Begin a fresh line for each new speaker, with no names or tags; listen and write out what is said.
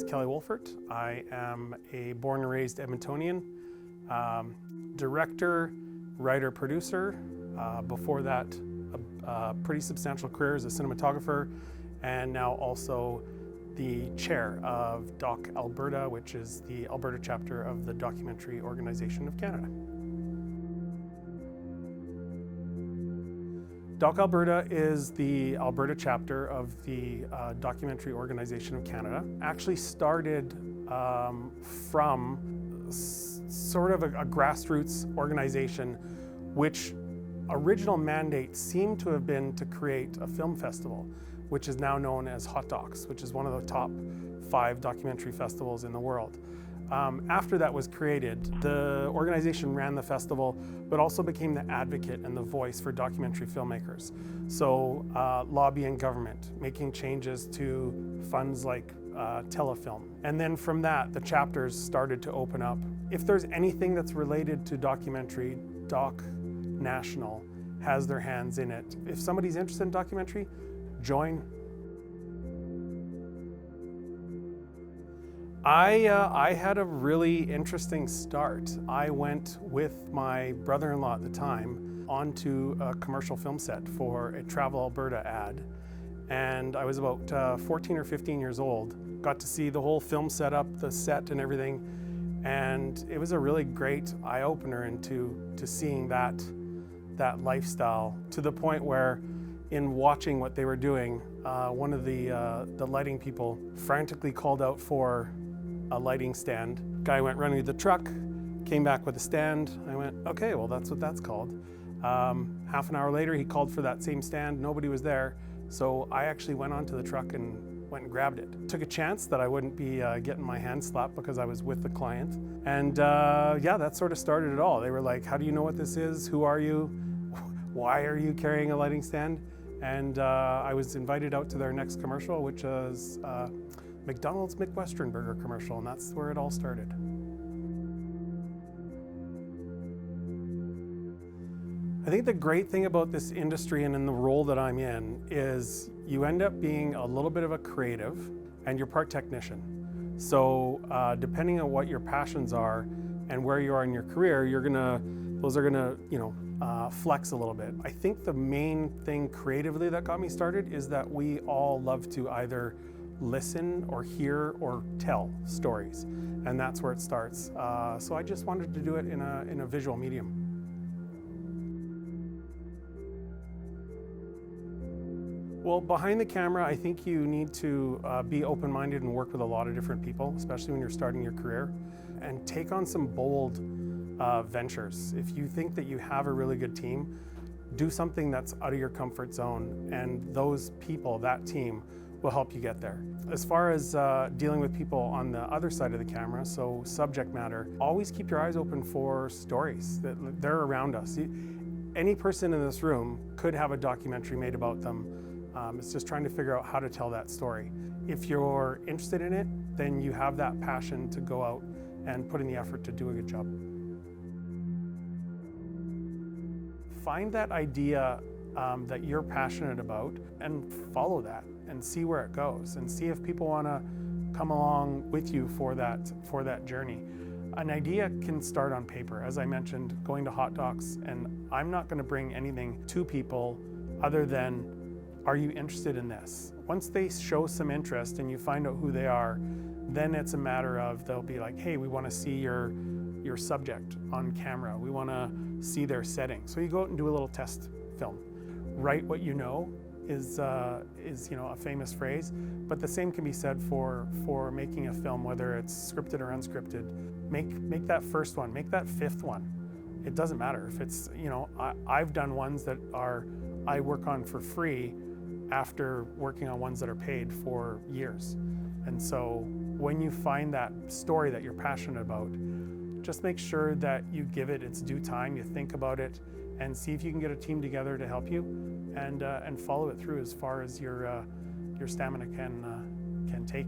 is Kelly Wolfert. I am a born and raised Edmontonian, director, writer, producer. Before that, a pretty substantial career as a cinematographer, and now also the chair of DOC Alberta, which is the Alberta chapter of the Documentary Organization of Canada. DOC Alberta is the Alberta chapter of the Documentary Organization of Canada. Actually started from sort of a grassroots organization, which original mandate seemed to have been to create a film festival, which is now known as Hot Docs, which is one of the top 5 documentary festivals in the world. After that was created, the organization ran the festival, but also became the advocate and the voice for documentary filmmakers. So lobbying government, making changes to funds like telefilm. And then from that, the chapters started to open up. If there's anything that's related to documentary, DOC National has their hands in it. If somebody's interested in documentary, join. I had a really interesting start. I went with my brother-in-law at the time onto a commercial film set for a Travel Alberta ad. And I was about 14 or 15 years old. Got to see the whole film setup, the set and everything. And it was a really great eye-opener into seeing that lifestyle, to the point where in watching what they were doing, one of the lighting people frantically called out for a lighting stand. Guy went running to the truck, came back with a stand. I went, okay, well that's what that's called. Half an hour later he called for that same stand, nobody was there. So I actually went onto the truck and went and grabbed it. Took a chance that I wouldn't be getting my hand slapped because I was with the client. And yeah, that sort of started it all. They were like, how do you know what this is? Who are you? Why are you carrying a lighting stand? And I was invited out to their next commercial, which was McDonald's McWestern Burger commercial, and that's where it all started. I think the great thing about this industry and in the role that I'm in is you end up being a little bit of a creative and you're part technician. So depending on what your passions are and where you are in your career, those are gonna, flex a little bit. I think the main thing creatively that got me started is that we all love to either listen or hear or tell stories, and that's where it starts. So I just wanted to do it in a visual medium. Well, behind the camera, I think you need to be open-minded and work with a lot of different people, especially when you're starting your career, and take on some bold ventures. If you think that you have a really good team, do something that's out of your comfort zone, and those people, that team, will help you get there. As far as dealing with people on the other side of the camera, so subject matter, always keep your eyes open for stories that they're around us. Any person in this room could have a documentary made about them. It's just trying to figure out how to tell that story. If you're interested in it, then you have that passion to go out and put in the effort to do a good job. Find that idea that you're passionate about and follow that and see where it goes, and see if people want to come along with you for that journey. An idea can start on paper, as I mentioned, going to Hot Docs, and I'm not going to bring anything to people other than, are you interested in this? Once they show some interest and you find out who they are, then it's a matter of, they'll be like, hey, we want to see your subject on camera. We want to see their setting. So you go out and do a little test film. Write what you know is a famous phrase, but the same can be said for making a film, whether it's scripted or unscripted. Make that first one, make that 5th one. It doesn't matter if it's, I've done ones that I work on for free after working on ones that are paid for years. And so when you find that story that you're passionate about, just make sure that you give it its due time, you think about it, and see if you can get a team together to help you, and follow it through as far as your stamina can take.